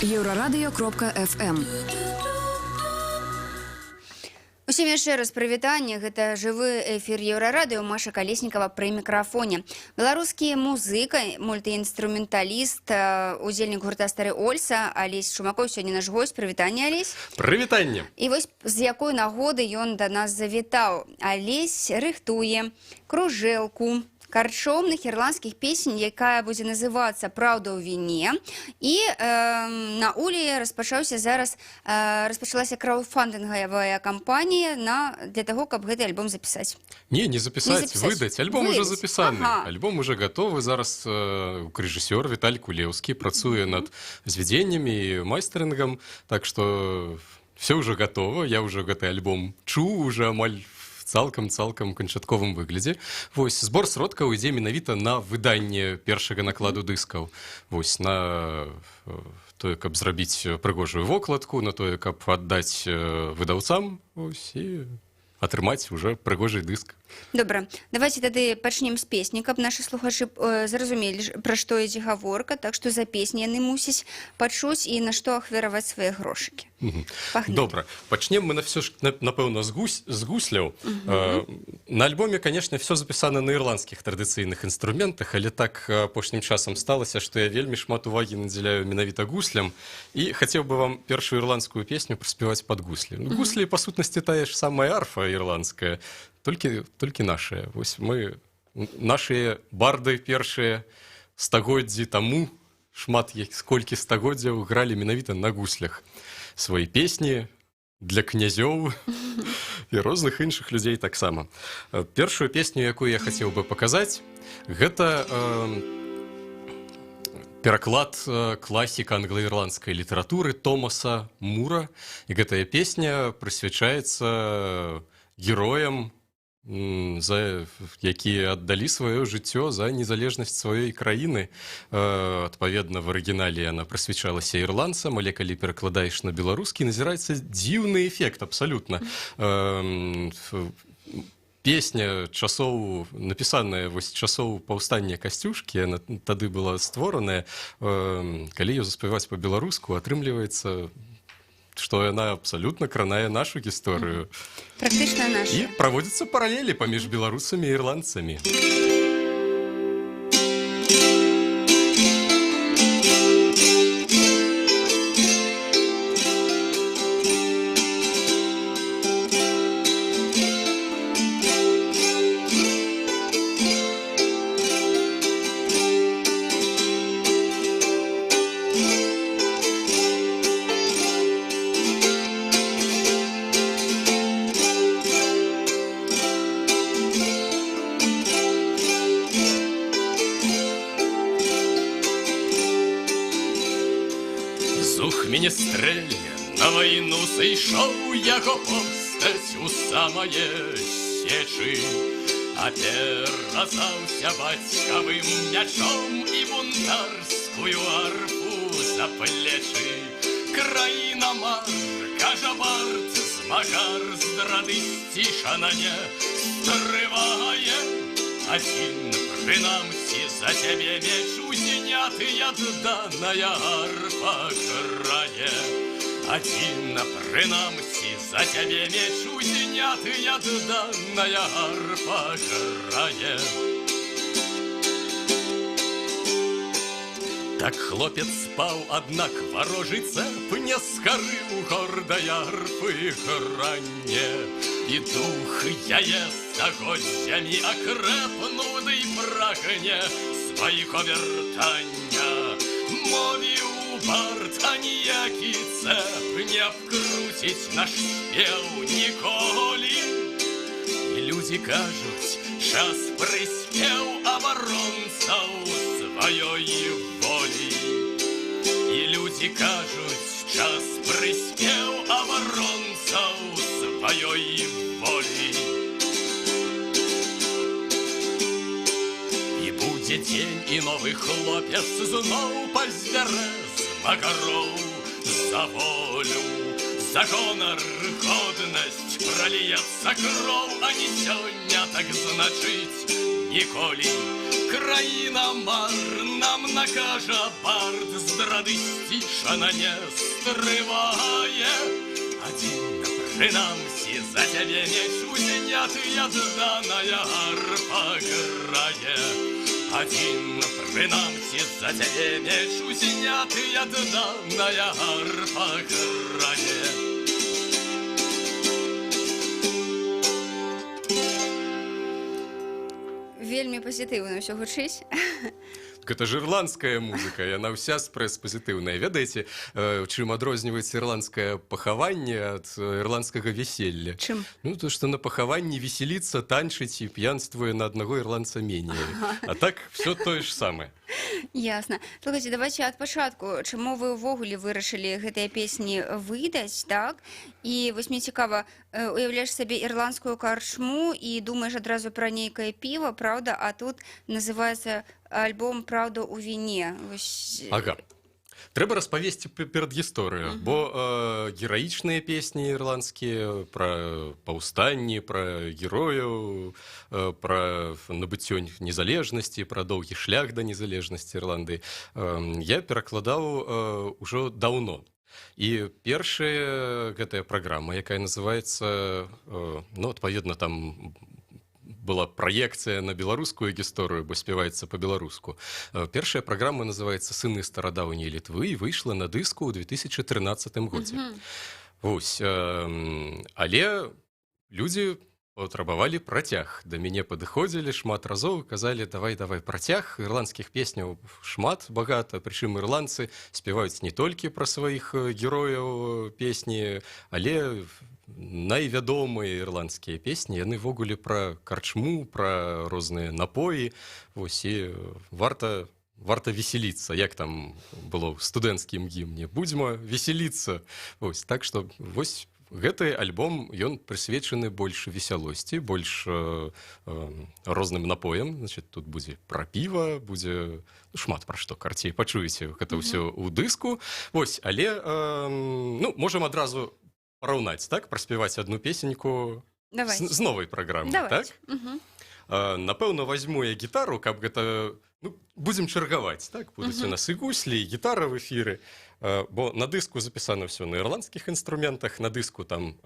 Еўрарадыё.фм. Усім яшчэ раз прывітанне, гэта жывы эфір Еўрарадыё, Маша Калеснікава пры мікрафоне. Беларускі музыка, мультыінструменталіст, удзельнік гурта «Стары Ольса» Алесь Шумакоў сёння наш госць. Прывітанне, Алесь. Прывітанне. І вось з якой нагоды ён да нас завітаў. Алесь рыхтуе кружэлку карчомных ірландскіх песень, якая будзе называцца «Праўда ў віне». І на Улі распачалася краўдфандынгавая кампанія для таго, каб гэты альбом запісаць. Не запісаць, выдаць. Альбом уже запісаны. Альбом уже готовы. Зараз рэжысёр Віталь Кулеўскі працуе над звядзеннямі і майстарынгам. Так што все уже готово. Я уже гэты альбом чуў уже амаль цалкам канчатковым выглядзе. Вось збор сродкаў ідзе менавіта на выданне першага накладу дыскаў. Вось на тое, каб зрабіць прыгожую вокладку, на тое, каб аддаць выдаўцам, вось і атрымаць уже прыгожы дыск. Добра, давайте тады пачнем з песні, каб нашы слухачы зразумелі, пра што ідзе гаворка, так што за песні яны мусяць пачуць і на што ахвяраваць свае грошыкі. Добра, пачнем мы напэўна з гусляў. На альбоме, конечно, все запісана на ірландскіх традыцыйных інструментах, але так апошнім часам сталася, што я вельмі шмат увагі надзяляю менавіта гуслям і хацеў бы вам першую ірландскую песню праспяваць пад гуслі. Гуслі, па сутнасці, тая ж самая арфа ірландская, толькі нашыя. Вось мы, нашыя барды першыя стагоддзі таму, шмат сколькі стагоддзяў гралі менавіта на гуслях свае песні для князёў і розных іншых людзей таксама. Першую песню, якую я хацеў бы паказаць, гэта пераклад класіка англаірландскай літаратуры Томаса Мура. І гэтая песня прысвячаецца героям, якія аддалі сваё жыццё за незалежнасць сваёй краіны. Адпаведна, в арыгінале яна прысвячалася ірландцам, але калі перакладаеш на беларускі, назіраецца дзіўны эфект абсалютна. Песня напісаная часоў паўстання Касцюшкі, яна тады была створаная. Калі ее заспяваць па-беларуску, атрымліваецца, што яна абсалютна кранае нашу гісторыю. Практычна наша. І праводзяцца паралелі паміж беларусамі і ірландцамі. Міністрэль на вайну сышоў яго постаць у самае сечы, а перазаўся бацькавым мячом і бунтарскую арфу за плечы. Краіна мар, кажа варт, змагар здрады сцішана не стрывае. Адзін прынамсі за цябе меч узняты ядданая арфа грае. Адзін прынамсі за цябе меч узняты ядданая арфа грае. Так хлопец спаў, аднак варожы цэп не скарыў гордай арфы гранне. І дух яе стагоддзямі акрэпнуды і прагне свайго вяртання. Мовіў бард, а ніякі цэп не абкруціць наш спеў ніколі. І людзі кажуць, час прыспеў абаронцаў сваёй волі. І людзі кажуць, час прыспеў абаронцаў сваёй волі. І будзе дзень, і новы хлопец зноў пазбярэ змагароў за волю. За гонар, годнасць праліецца кроў, а не сёння, так значыць ніколі. Країна марна накаже бард, зради стішана не стриває. Один, принамсі, за тебе меч узнятая зданая арфа грає. Один, принамсі, за тебе меч узнятая зданая арфа грає. Вельмі пазітыўна ўсё гучыць. Так это ж ірландская музыка, і яна ўся спрэс-пазітыўная. Ведаеце, чым адрозніваецца ірландскае пахаванне ад ірландскага вяселля? Чым? Ну, то, што на пахаванні веселіцца, танчыць і п'янствуе на аднаго ірландца меней. А так, все тое ж самае. Ясна. Слухайце, давайте ад пачатку. Чаму вы ўвогуле вырашылі гэтыя песні выдаць, так? І вось мне цікава, уяўляеш сабе ірландскую карчму і думаеш адразу пра нейкае піва, праўда? А тут называецца альбом «Праўда ў віне». Вось... Ага. Трэба распавесці перад гісторыю, бо гераічныя песні ірландскія пра паўстанні, пра герояў, пра набыццё незалежнасці, пра доўгі шлях да незалежнасці Ірландыі я перакладаў ужо даўно. І першая гэтая праграма, якая называецца, ну, адпаведна, там была праекцыя на беларускую гісторыю, бо спяваецца па-беларуску. Першая праграма называецца «Сыны старадаўняй Літвы» і выйшла на дыску ў 2013 годзе. Вось. Але людзі патрабавалі працяг. Да мяне падыходзілі шмат разоў, казалі, давай працяг. Ірландскіх песняў шмат, багата, прычым ірландцы спяваюць не толькі пра сваіх герояў песні, але найвядомыя ірландскія песні, яны ввогуле пра карчму, пра розныя напоі. Вось, і варта веселіцца, як там было ў студэнцкім гімне. Будзьма веселіцца. Вось, так што вось гэты альбом, ён прысвечаны больш весялосці, больш розным напоям. Значит, тут будзе пра піва, будзе шмат пра што, карцей пачуеце гэта ўсё ў дыску. Вось, але ну, можам адразу параўнаць, так, праспяваць адну песеньку з новай праграмы, так? Напэўна, возьму я гітару, каб гэта, ну, будзем чаргаваць, так? Будуць у нас і гуслі, і гітара в эфіры, бо на дыску запісана ўсё на ірландскіх інструментах, на дыску там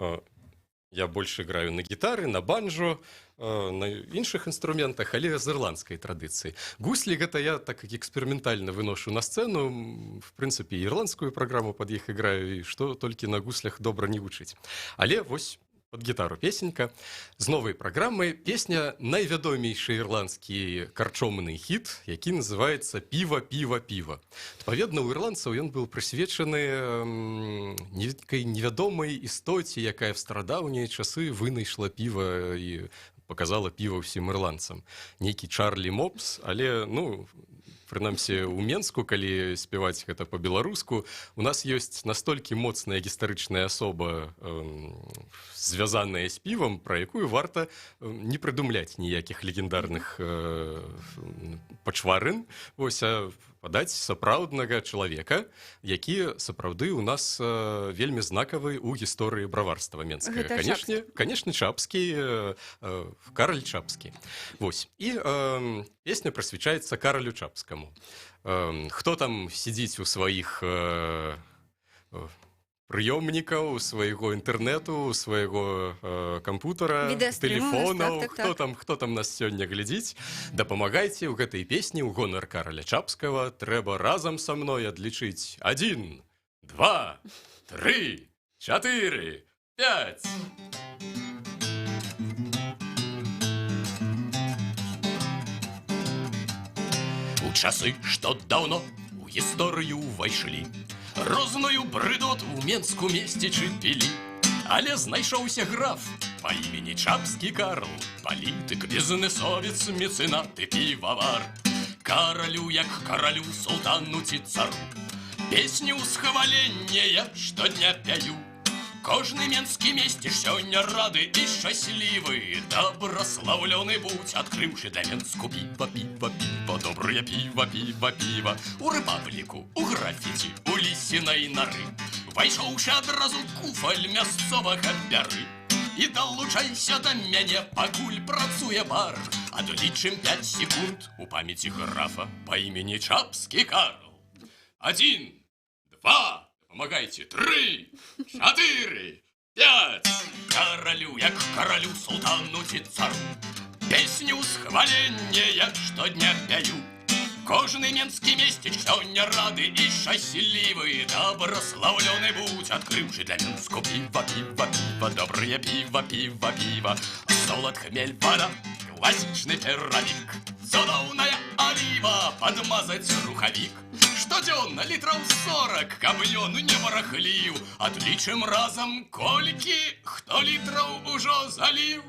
я больш играю на гітары, на банджо, на іншых інструментах, але з ірландскай традыцыі. Гуслі гэта я так эксперыментальна выношу на сцэну, в прынцыпе, ірландскую праграму пад іх іграю, і што толькі на гуслях добра не вучыць. Але вось пад гітару песенька з новай праграмы. Песня найвядомейшы ірландскі карчомны хіт, які называецца «Піва, піва, піва». Адпаведна, у ірландцаў ён быў прысвечаны нейкай невядомай істоце, якая в старадаўнія часы вынайшла піва і показала піва ўсім ірландцам. Нейкі Чарлі Мопс, але, ну, прынамсі, у Менску, калі спяваць гэта па-беларуску, у нас ёсць настолькі моцная гістарычная асоба, звязаная з півам, пра якую варта не прыдумляць ніякіх легендарных пачварын, вось, а падаць сапраўднага чалавека, які сапраўды у нас вельмі знакавы ў гісторыі браварства менскага. Канешне, Чапскі, Караль Чапскі. Вось. І песня прысвячаецца Каралю Чапскаму. Хто там сидзіць у сваіх прыёмнікаў, свайго інтэрнэту, свайго кампутара, тэлефонаў, хто там нас сёння глядзіць, дапамагайце ў гэтай песні ў гонар Караля Чапскага. Трэба разам са мной адлічыць 1, 2, 3, 4, 5. У часы, што даўно у гісторыю ўвайшлі, розную брыдоту ў Менску месцічы пілі. Але знайшоўся граф па імені Чапскі Карл, палітык, бізнесовец, мецэнат і півавар. Каралю, як каралю, султану ці цару, песню ўсхвалення я штодня пяю. Кожны менскі месціш сёння рады і шчаслівы, добраслаўлёны будь, адкрыўшы да Менску піва, піва, піва, добрае піва, піва, піва. У рэпабліку, у графіці, у лісінай нары, вайшоўшы адразу куфаль мясцовага бяры. І далучайся да мяне, пакуль працуе бар, Отличим 5 секунд у памяти графа по имени Чапский Карл. 1, 2, помогайте, 3, 4, 5. Королю, як королю, султану ці цару, песню схвалення щодня п'ю. Кожный менский местечек сегодня рады и счастливы. Доброславленный будь, открывший для Минску пиво, пиво, пиво, доброе пиво, пиво, пиво. Солод, хмель, вода, классичный пирамик, цудовная олива, подмазать руховик. Штоденно литров 40, камьон не барахлив. Отличим разом кольки, кто литров уже залив.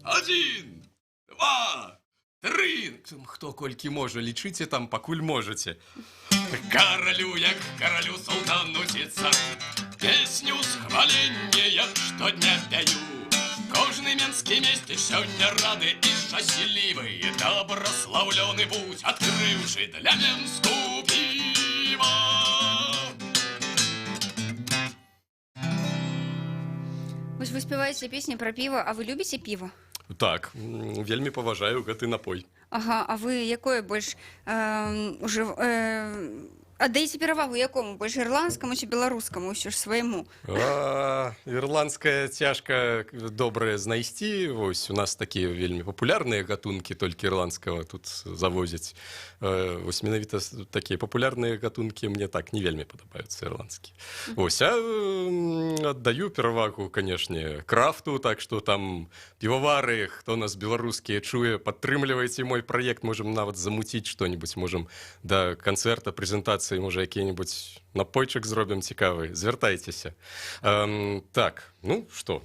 1, 2, 3. Хто колькі можа, лічыце там, пакуль можаце. Королю, як королю, султану ці цару, песню схвалення щодня п'ю. Кожний менський местечек сьогодні рады і щасливий. Доброславлений будь, открывший для Менску пиво. Вось вы спяваеце песні пра піва, а вы любіце піва? Так, вельмі паважаю гэты напой. Ага, а вы якое больш аддаеце перавагу якому? Больш ірландскаму ці беларускаму, ўсё ж свайму? Ірландская цяжка добрае знайсці. Вось у нас такія вельмі папулярныя гатункі толькі ірландскага тут завозяць. Вось менавіта такія папулярныя гатункі мне так не вельмі падабаюцца ірландскія. Вось, а аддаю перавагу, канешне, крафту, так што там півавары, хто нас беларускія чуе, падтрымлівайце мой праект, можам нават замуціць што-нибудь, можам да канцэрта, прэзентацыі, можа, які-нибудь напойчык зробім цікавы, звяртайцеся. Так, ну, што?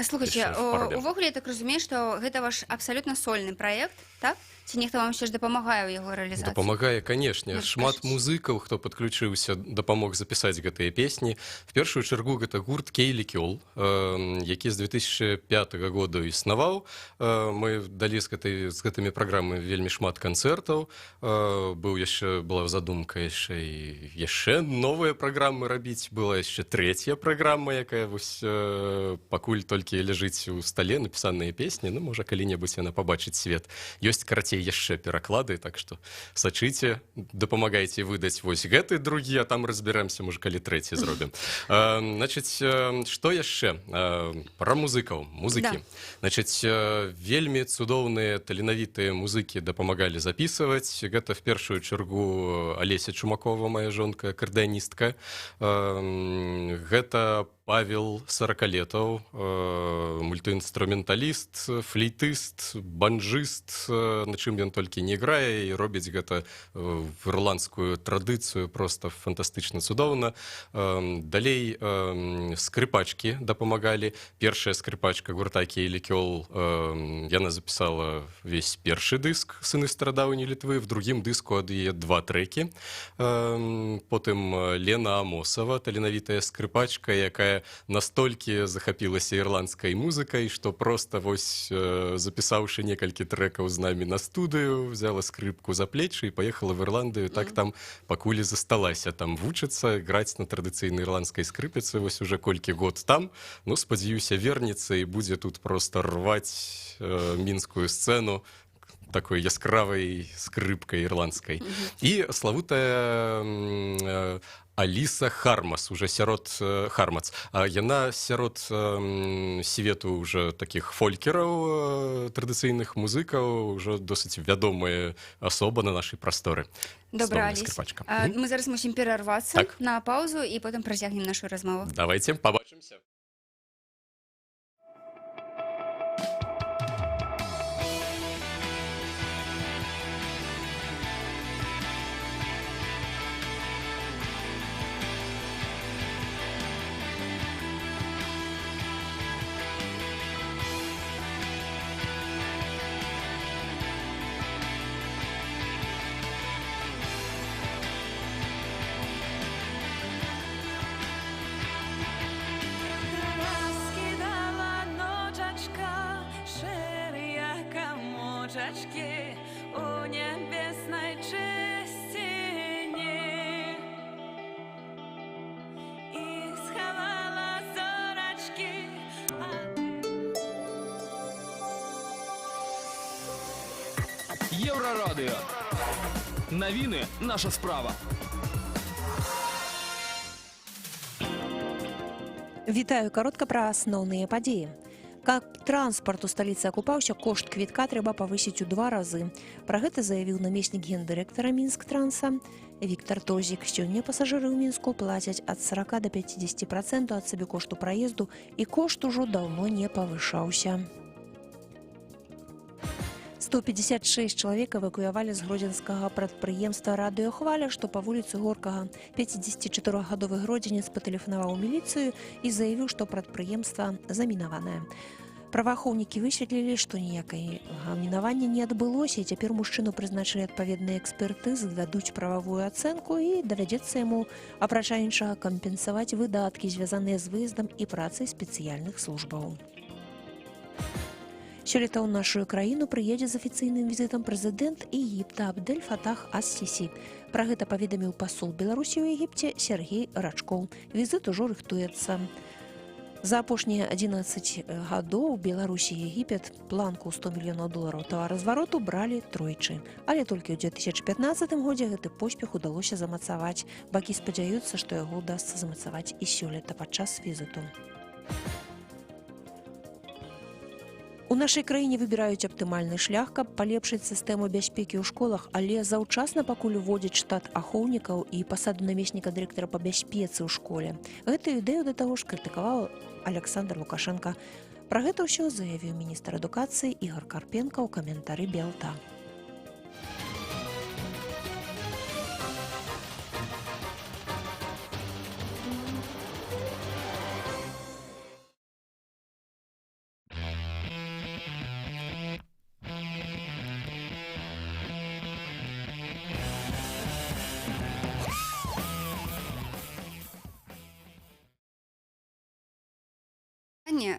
Слухайце, увогуле, я так разумею, што гэта ваш абсалютна сольны праект, так? Ці нехта вам ўсё ж дапамагае ў яго рэалізацыі? Дапамагае, канешне. Шмат музыкаў, хто падключыўся, дапамог запісаць гэтыя песні. В першую чаргу гэта гурт Кейлі Кёл, які з 2005 года існаваў. Мы далі з гэтымі праграмамі вельмі шмат канцэртаў. Была задумка яшчэ новыя праграмы рабіць. Была яшчэ трэцяя праграма, якая пакуль толькі ляжыць у стале, напісаныя песні. Ну, можа, калі-небудзь яна пабачыць свет. Ёсць карацей яшчэ пераклады, так што сачыце, дапамагайце выдаць вось гэты другі, а там разбіраемся, можа, калі трэці зробім. Значыць, што яшчэ? Пра музыкаў, музыкі. Значыць, вельмі цудоўныя, таленавітыя музыкі дапамагалі запісваць. Гэта в першую чаргу Алеся Чумакова, моя жонка, акардэаністка. Гэта Павел Сорокалетов, мультыінструменталіст, флейтыст, банджыст, на чым ён толькі не іграе і робіць гэта в ірландскую традыцыю, просто фантастычна цудоўна. Далей скрипачкі дапамагалі. Першая скрипачка гурта Кейлі Кёл, яна запісала весь першы дыск «Сыны старадаўняй Літвы», в другім дыску ад яе 2 трэкі. Потым Лена Амосова, таленавітая скрипачка, якая настолькі захапілася ірландскай музыкай, што проста вось запісаўшы некалькі трэкаў з намі на студыю, взяла скрыпку за плечы і паехала в Ірландыю, так там пакуль і засталася там вучыцца, граць на традыцыйнай ірландскай скрыпіцы, вось уже колькі год там, ну, спадзяюся, вернецца і будзе тут проста рваць мінскую сцэну такой яскравай скрыпкай ірландскай. І славутая Аліса Хармас, уже сярод Хармац. Яна сярод свету уже таких фолькераў, традыцыйных музыкаў, уже досыць вядомая асоба на нашай прасторы. Добра, Аліс. Мы зараз мусім перарвацца на паузу і потым працягнем нашу размову. Давайте, побачымся. У небесной чистине и сховала зорочки. Еврорадио. Новины – наша справа. Вітаю, каротка пра асноўныя падзеі. Каб транспарт у сталіцы акупаўся, кошт квітка трэба павысіць у 2 разы. Пра гэта заявіў намеснік гендырэктара Мінсктранса Віктор Тозік. Сёння пасажыры ў Мінску плацяць ад 40 до 50% ад сабекошту праезду, і кошт ужо даўно не павышаўся. 156 чалавек эвакуявалі з гродзенскага прадпрыемства «Радыёхваля», што па вуліцы Горкага. 54-гадовы гродзенец патэлефанаваў у міліцыю і заявіў, што прадпрыемства замінаванае. Праваахоўнікі высветлілі, што ніякага мінавання не адбылося, і цяпер мужчыну прызначылі адпаведныя экспертызы, дадуць прававую ацэнку, і давядзецца яму, апрача іншага, кампенсаваць выдаткі, звязаныя з выездам і працай спецыяльных службаў. Сёлета ў нашу краіну прыедзе з афіцыйным візітам прэзідэнт Егіпта Абдэль Фатах ас-Сісі. Пра гэта паведаміў пасол Беларусі ў Егіпце Сергей Рачкоў. Візіт ужо рыхтуецца. За апошнія 11 гадоў Беларусі і Егіпет планку $100 мільёнаў таваразвароту бралі тройчы. Але толькі ў 2015 годзе гэты поспех удалося замацаваць. Бакі спадзяюцца, што яго ўдасца замацаваць і сёлета падчас візіту. У нашай краіне выбіраюць аптымальны шлях, каб палепшыць сістэму бяспекі ў школах, але заўчасна пакуль уводзяць штат ахоўнікаў і пасаду намесніка дырэктара па бяспецы ў школе. Гэтую ідэю да таго ж крытыкаваў Александр Лукашенко. Пра гэта ўсё заявіў міністр адукацыі Ігор Карпенка ў каментары Белта.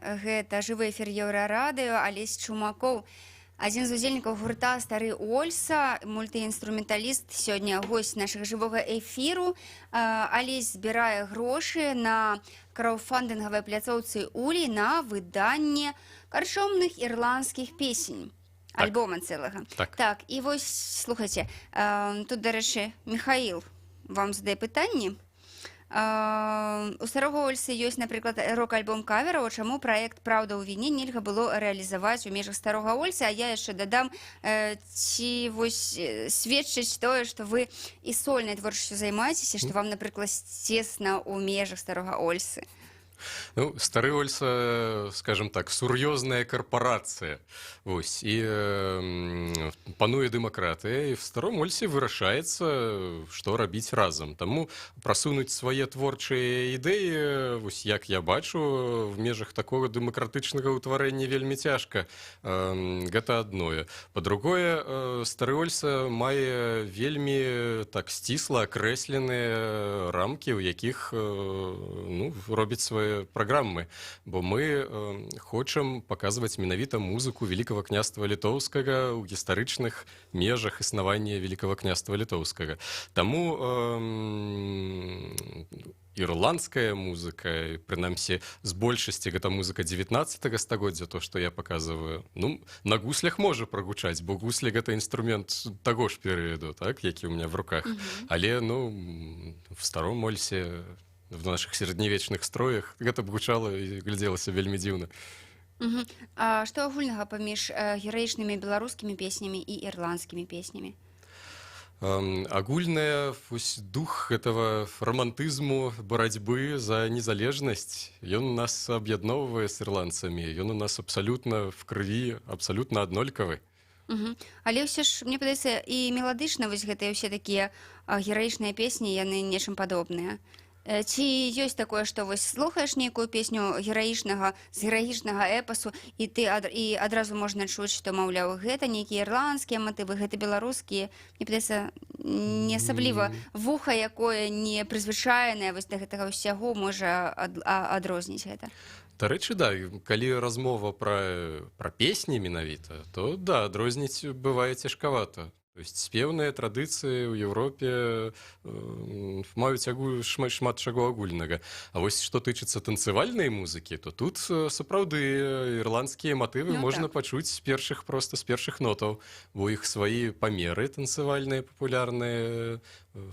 Гэта жывы эфір Еўрарадыё, Алесь Чумакоў, адзін з удзельнікаў гурта «Стары Ольса», мультыінструменталіст, сёння госць нашага жывога эфіру. Алесь збірае грошы на краўдфандынгавай пляцоўцы «Улей» на выданне карчомных ірландскіх песень. Альбома цэлага. Так, і вось, слухайце, тут, дарэчы, Михаил вам задае пытанне. У Старога Ольсы ёсць, напрыклад, рок-альбом кавераў, чаму праект «Праўда ў віне» нельга было рэалізаваць у межах Старога Ольсы, а я яшчэ дадам, ці вось сведчыць тое, што вы і сольнай творчасцю займаецеся, што вам, напрыклад, цесна ў межах Старога Ольсы. Ну, Стары Ольса, скажем так, сур'ёзная карпорацыя. Вось, і пануе дэмакратыя, і в Старом Ольсе вырашаецца, што рабіць разам. Таму прасунуць свае творчыя ідэі, вось як я бачу, в межах такога дэмакратычнага ўтварэння вельмі цяжка. Гэта адное. Па-другое, Стары Ольса мае вельмі так сцісла акрэсленыя рамкі, у якіх робіць свае праграмы, бо мы хочам паказваць менавіта музыку Великого княства Літоўскага ў гістарычных межах існавання Великого княства Літоўскага. Таму ірландская музыка, прынамсі з большасці гэта музыка 19 стагоддзя, то, што я паказваю, на гуслях можа прагучаць, бо гуслі гэта інструмент таго ж перыяду, так, які ў меня в руках. Але, в Старом Ольсе, в наших сярэднявечных строях гэта б гучала і глядзелася вельмі дзіўна. А што агульнага паміж гераічнымі беларускімі песнямі і ірландскімі песнямі? Агульная дух этого романтызму, барацьбы за незалежнасць, ён нас аб'ядноўвае з ірландцамі, ён у нас абсалютна в крыві, абсалютна аднолькавы. Але ўсё ж, мне падаецца, і меладычна вось гэтыя ўсе такія гераічныя песні, яны нечым падобныя. Ці ёсць такое, што вось слухаеш нейкую песню гераічнага, з гераічнага эпасу, і адразу можна чуць, што, маўляў, гэта нейкія ірландскія матывы, гэта беларускія. Мне падаецца, не асабліва вуха, якое не прызвычаенае вось да гэтага ўсяго, можа адрозніць гэта. Дарэчы, да, калі размова пра песні менавіта, то да, адрозніць бывае цяжкавата. То есть спеўныя традыцыі ў Еўропе маюць шмат чаго агульнага. А вось што тычыцца танцавальнай музыкі, то тут сапраўды ірландскія матывы Ну, можна так. пачуць з першых нотаў, бо іх свае памеры танцавальныя папулярныя,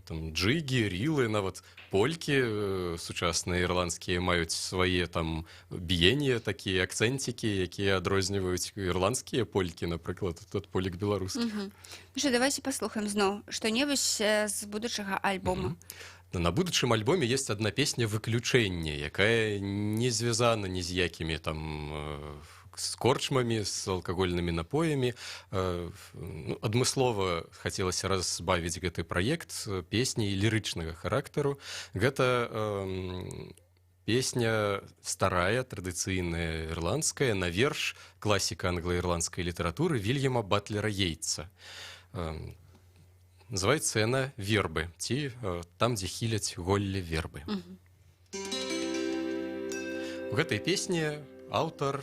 там джигі, рілы, нават полькі сучасныя ірландскія маюць свае там біенні, такія акцэнцікі, якія адрозніваюць ірландскія полькі, напрыклад, тут полік беларускі. Ну что, давайте послухаем зноў што-небудзь з будучага альбома. На будучым альбоме есть одна песня «Выключэнне», якая не звязана ні з якімі там с корчмамі, с алкагольнымі напоямі. Адмыслова хацелася разбавіць гэты праект песняй лірычнага характару. Гэта песня старая, традыцыйная ірландская, на верш класіка англаірландскай літаратуры Вільяма Батлера Йейтса. Называецца яна «Вербы», ці там, дзе хіляць голлі вербы. У гэтай песні аўтар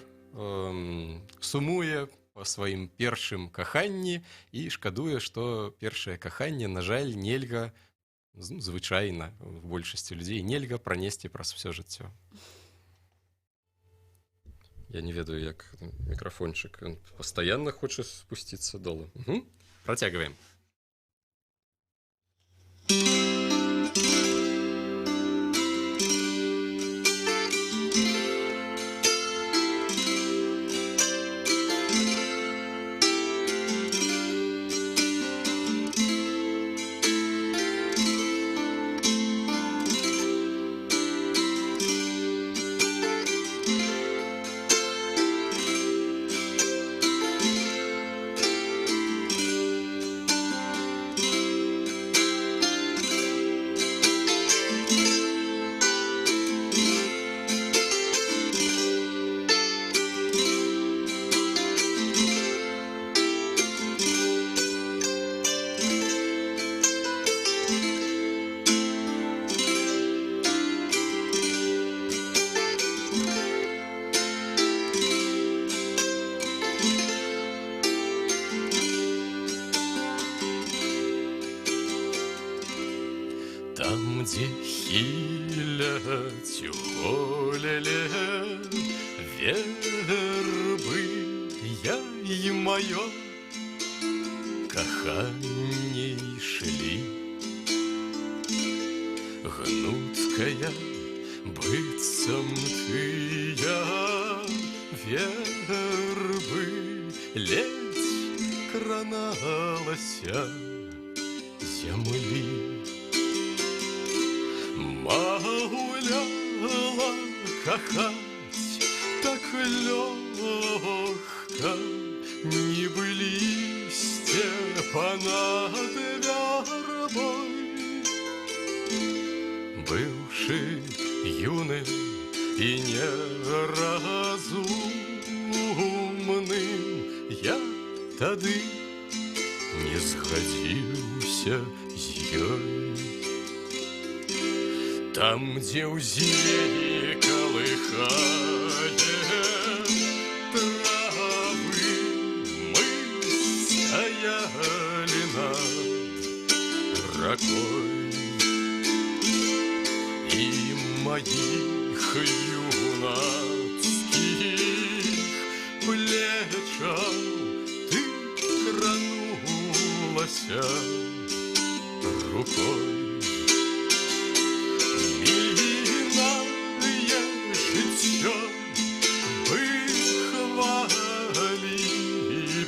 сумуе па сваім першым каханні і шкадуе, што першае каханне, на жаль, нельга, звычайна в большасці людзей, нельга пранесці праз усё жыццё. Я не ведаю, як мікрафончык, ён пастаянна хоча спусціцца долу. Працягваем. Там, дзе хіляць голеле вербы, я і маё каханне ішлі. Гнуткая быццам тыя вербы ледзь краналася зямлі. Маўляла кахаць так лёгка, нібы лісце панад вярбой. Быўшы юным і неразумным, я тады не згадзіўся з ёй. Там, дзе ў зелені калыхае травы, мы стаялі над ракой, і маіх юнацкіх плечаў ты кранулася рукой. Жыццё выхвалі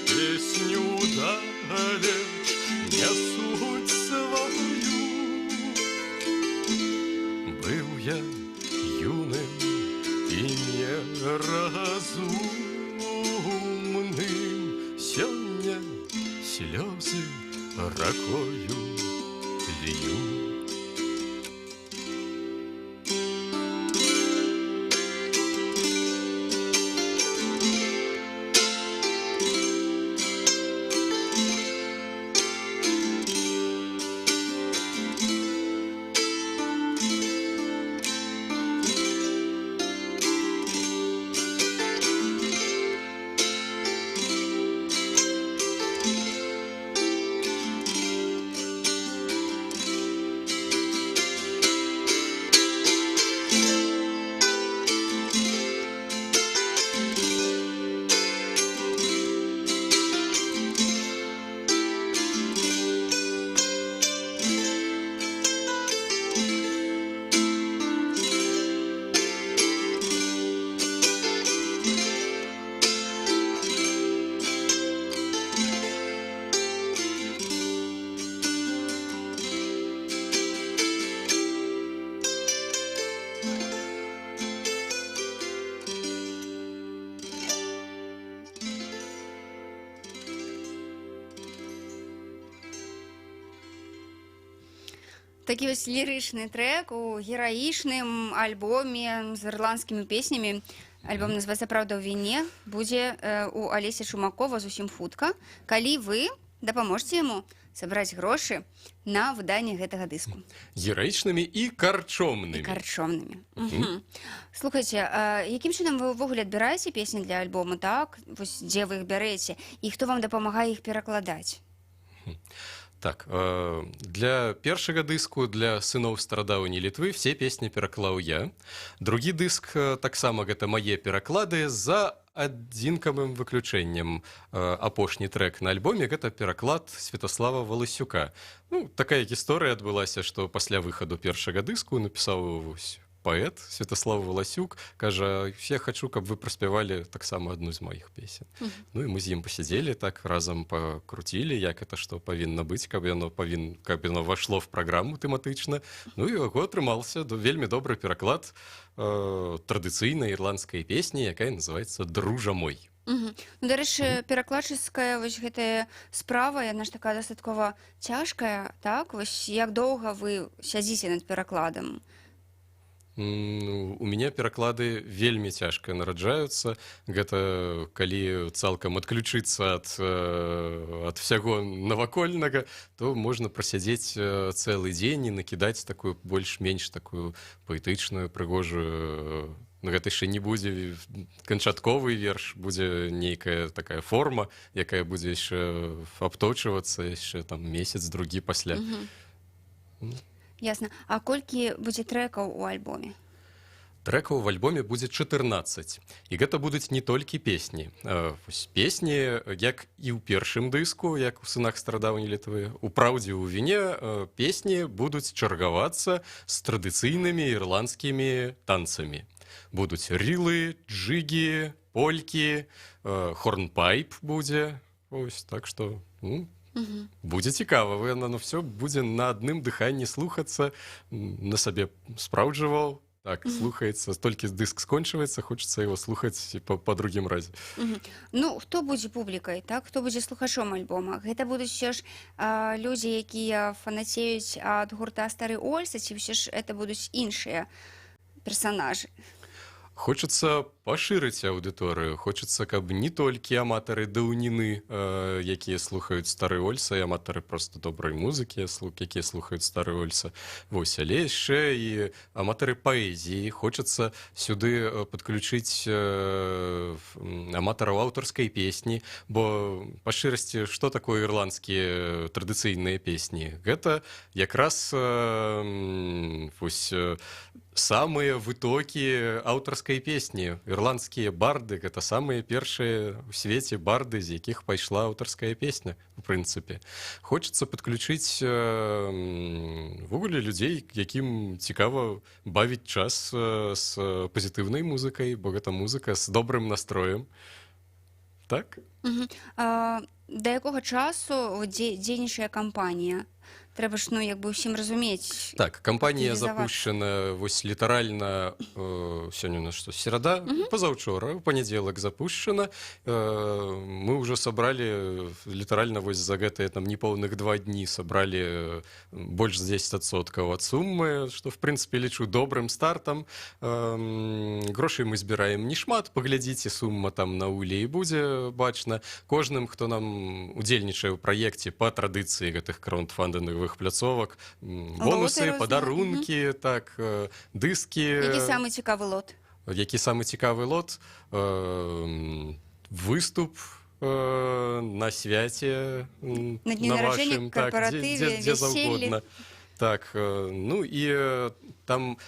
песню далеч нясуць сваю. Быў я юным і неразумным, сёння слёзы ракою лью. Такі вось лірычны трек у гераічным альбоме з ірландскімі песнямі. Альбом называецца «Праўда ў віне», будзе у Алесі Шумакова зусім хутка, калі вы дапаможце яму сабраць грошы на выданне гэтага дыску. Гераічнымі і карчомнымі. І карчомнымі. Слухайце, якім чынам вы ўвогуле адбіраеце песні для альбому, так? Вось дзе вы іх бярэце? І хто вам дапамагае іх перакладаць? Так, для першага дыску, для «Сыноў старадаўняй Літвы» все песні пераклаў я. Другі дыск таксама гэта мае пераклады за адзінкавым выключэннем. Апошні трэк на альбоме гэта пераклад Святаслава Валасюка. Ну, такая гісторыя адбылася, што пасля выхаду першага дыску напісаў паэт Святаслав Валасюк, кажа, я хочу, каб вы праспявалі таксама адну з маіх песен. Ну і мы з ім пасядзелі, так разам пакруцілі, як это што павінна быць, каб яно вайшло в праграму тэматычна. Ну і яго атрымаўся вельмі добры пераклад традыцыйнай ірландскай песні, якая называецца «Дружа мой». Ну, дарэчы, перакладчыцкая вось гэтая справа, яна ж такая дастаткова цяжкая, так? Вось як доўга вы сядзіце над перакладам? У мяне пераклады вельмі цяжка нараджаюцца. Гэта калі цалкам адключыцца ад всяго навакольнага, то можна прасядзець цэлы дзень і накідаць такую больш-менш такую паэтычную, прыгожую. Гэта яшчэ не будзе канчатковы верш, будзе нейкая такая форма, якая будзе яшчэ абточвацца яшчэ там месяц-другі пасля. Ясна. А колькі будзе трэкаў у альбоме? Трэкаў в альбоме будзе 14. І гэта будуць не толькі песні. Песні, як і ў першым дыску, як у «Сынах старадаўняй Літвы», у «Праўдзе ў віне» песні будуць чаргавацца з традыцыйнымі ірландскімі танцамі. Будуць рілы, джыгі, полькі, хорнпайп будзе. Ось, так што... Будзе цікава, оно все будзе на адным дыханні слухацца, на сабе спраўджваў, так, слухаецца, толькі дыск скончваецца, хочацца яго слухаць па другім разе. Ну, хто будзе публікай, так? Хто будзе слухачом альбома? Гэта будуць ўсё ж людзі, якія фанацеюць ад гурта «Стары Ольса», ці ўсё ж это будуць іншыя персанажы? Хочацца пашырыць аўдыторыю, хочацца, каб не толькі аматары даўніны, якія слухаюць «Стары Ольса», і аматары проста добрай музыкі, якія слухаюць «Стары Ольса». Вось, але яшчэ і аматары паэзіі. Хочацца сюды падключыць аматараў аўтарскай песні, бо па шчырасці, што такое ірландскія традыцыйныя песні? Гэта якраз самыя вытокі аўтарскай песні. Ірландскія барды — гэта самыя першыя ў свеце барды, з якіх пайшла аўтарская песня, у прынцыпе. Хочацца падключыць ввогуле людзей, якім цікава бавіць час з пазітыўнай музыкай, бо гэта музыка з добрым настроем. Так? Да якога часу дзейнічае кампанія? Трэба ж, усім разумець. Так, кампанія запущена вось літаральна, сёння у нас што, серада? Пазаўчора, у панядзелак запущена. Мы ўжо сабралі, літаральна вось за гэтыя там непоўных 2 дні сабралі больш за 10% ад суммы, што, в прынцыпе, лічу добрым стартам. Грошай мы збіраем не шмат, паглядзіце, сума там на уле і будзе бачна. Кожным, хто нам удзельнічае ў праекце па традыцыі гэтых краундфандынгавых пляцовак, бонусы, падарункі, так, дыскі. Які самы цікавы лот? Які самы цікавы лот? Выступ на свяце, на дні нараджэння, карпаратыве, дзе заўгодна. Так, ну і там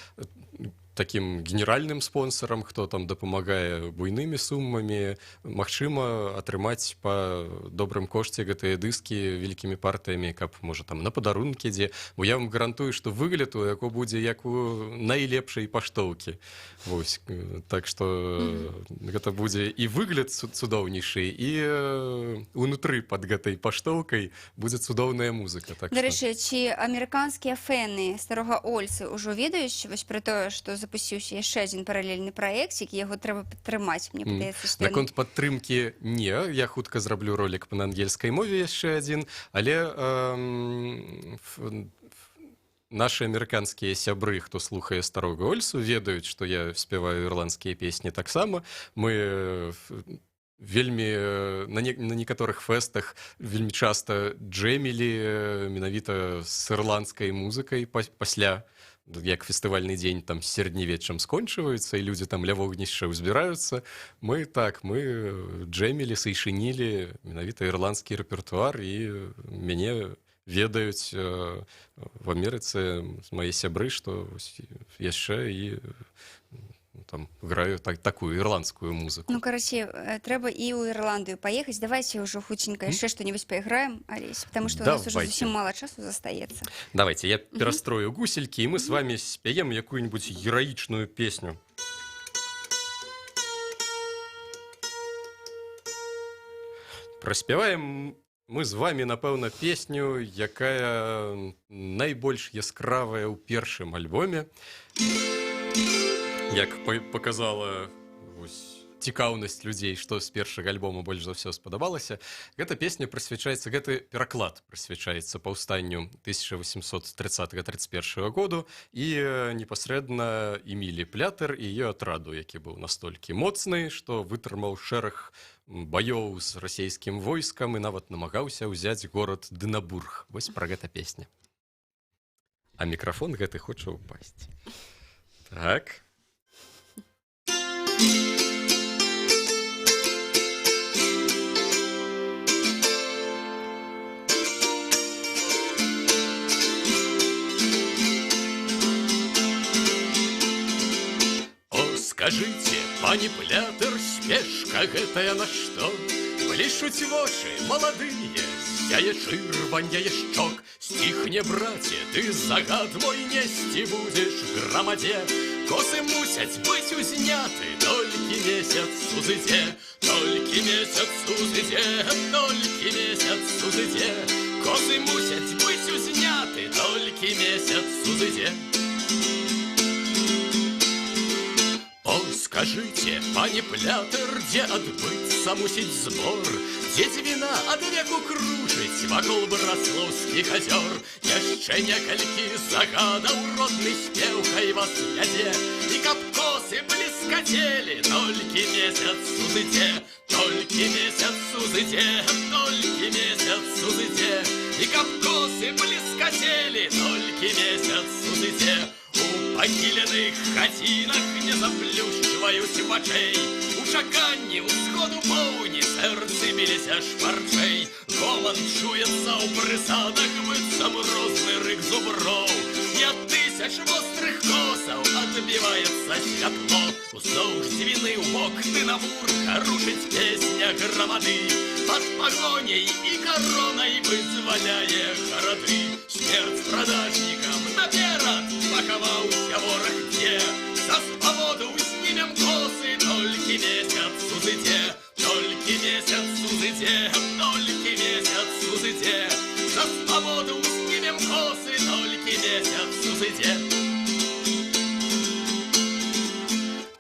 таким генеральным спонсорам, хто там дапамагае буйнымі суммамі, магчыма атрымаць па добрым кошце гэтыя дыскі вялікімі партыямі, каб, можа, там на падарункі дзе. Бо я вам гарантую, што выгляд у яго будзе як у найлепшай паштоўкі. Вось. Так што гэта будзе і выгляд цудоўнейшы, і унутры пад гэтай паштоўкай будзе цудоўная музыка. Так Дарэчы, ці амерыканскія фэны Старога Ольсы ўжо ведаюць вось пра тое, што запусціўся яшчэ адзін паралельны праекцік, яго трэба падтрымаць, мне падаецца, што... Наконт падтрымкі не, я хутка зраблю ролик на ангельскай мове яшчэ адзін, але наши амерыканскія сябры, хто слухае старога Ольсу, ведаюць, што я спяваю ірландскія песні таксама. Мы вельмі на некаторых фэстах вельмі часта джэмілі менавіта з ірландскай музыкай пасля, як фестывальны дзень там з сярэднявеччам скончваюцца, і людзі там ля вогнішча ўзбіраюцца. Мы джэмілі, сайшынілі менавіта ірландскі рэпертуар, і мяне ведаюць в Амерыцы мае сябры, што яшчэ і там граю такую ірландскую музыку. Ну, карацей, трэба і ў Ірландыю паехаць. Давайте ўжо хутенька яшчэ што-нибудь пайграем, Алесь, потому что у нас уже зусім мало часу застаецца. Давайте, я перастрою гусельки, и мы с вами спеем какую-нибудь героичную песню. Праспяваем мы з вами, напэўна, песню, якая найбольш яскравая ў першым альбоме. Як показала цікаўнасць людзей, што з першага альбома больш за ўсё спадабалася. Гэта песня прысвячаецца, гэты пераклад прысвячаецца паўстанню 1830-31 году і непасрэдна Эмілі Плятер і яе атраду, які быў настолькі моцны, што вытрымаў шэраг баёў з расійскім войскам і нават намагаўся ўзяць горад Дынабург. Вось пра гэта песня. А мікрафон гэты хоча ўпасці. Так. Скажите, пані Плятер, спешка гэтая на што? Блішуць вочы маладыя, зяе чырванняе шчок. Сціхне, браце, ты загад мой несці будзеш грамадзе. Косы мусяць быць узняты, толькі месяц узыдзе, толькі месяц узыдзе, толькі месяц узыдзе. Косы мусяць быць узняты, толькі месяц узыдзе. Скажите, пані Плятер, дзе адбыцца мусіць збор, дзе дзвіна ад веку кружыць вакол браслаўскіх азёр. Яшчэ некалькі загадаў родны спеў хай вас вядзе, і каб косы бліскацелі, толькі месяц узыдзе, толькі месяц узыдзе, толькі месяц узыдзе, і каб косы бліскацелі, толькі месяц узыдзе. У пахіленых хацінах не заплюшчваюць вачэй, у чаканні ўсходу поўні сэрцы біліся шпарчэй. Гоман чуецца ў прысадах, быццам розны рык зуброў, і ад тысяч вострых косаў адбіваецца святло. Уздоўж дзвіны ў бок Дынабург рушыць песня грамады, пад пагоняй і каронай вызваляе гарады. Смерць прадажнікам наперад пахаваўся вораг дзе, за свабоду знімем косы, толькі месяц узыдзе, толькі месяц узыдзе, толькі месяц узыдзе. За свабоду знімем косы, толькі месяц узыдзе.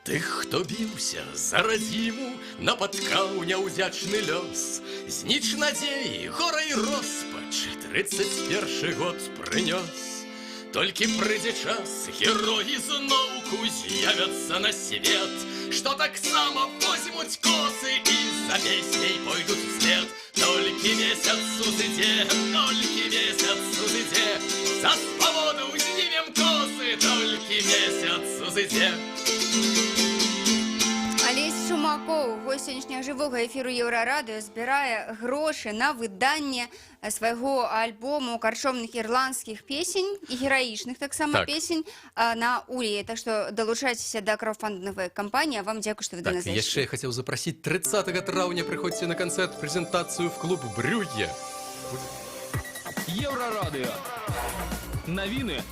Тых, хто біўся за радзіму, напаткаў няўдзячны лёс. Зніч надзеі, гора і роспач 31 год прынёс. Толькі прыйдзе час, героі зноўку з'явяцца на свет, што таксама возьмуць косы і за песняй пойдуць услед. Толькі месяц узыдзе, толькі месяц узыдзе, за свабоду знімем косы, толькі месяц узыдзе. Алесь Шумакоў, госць сённяшняга жывога эфіру Еўрарадыё, збірае грошы на выданне свайго альбому карчомных ірландскіх песень і гераічных таксама песень на Улі. Так што далучайцеся да краўдфандынгавай кампаніі. Вам дзякуй, што вы да нас зайшлі. Яшчэ я хацеў запрасіць 30 траўня прыходзьце на канцэрт прэзентацыю в клуб Брюгге. Еўрарадыё. Навіны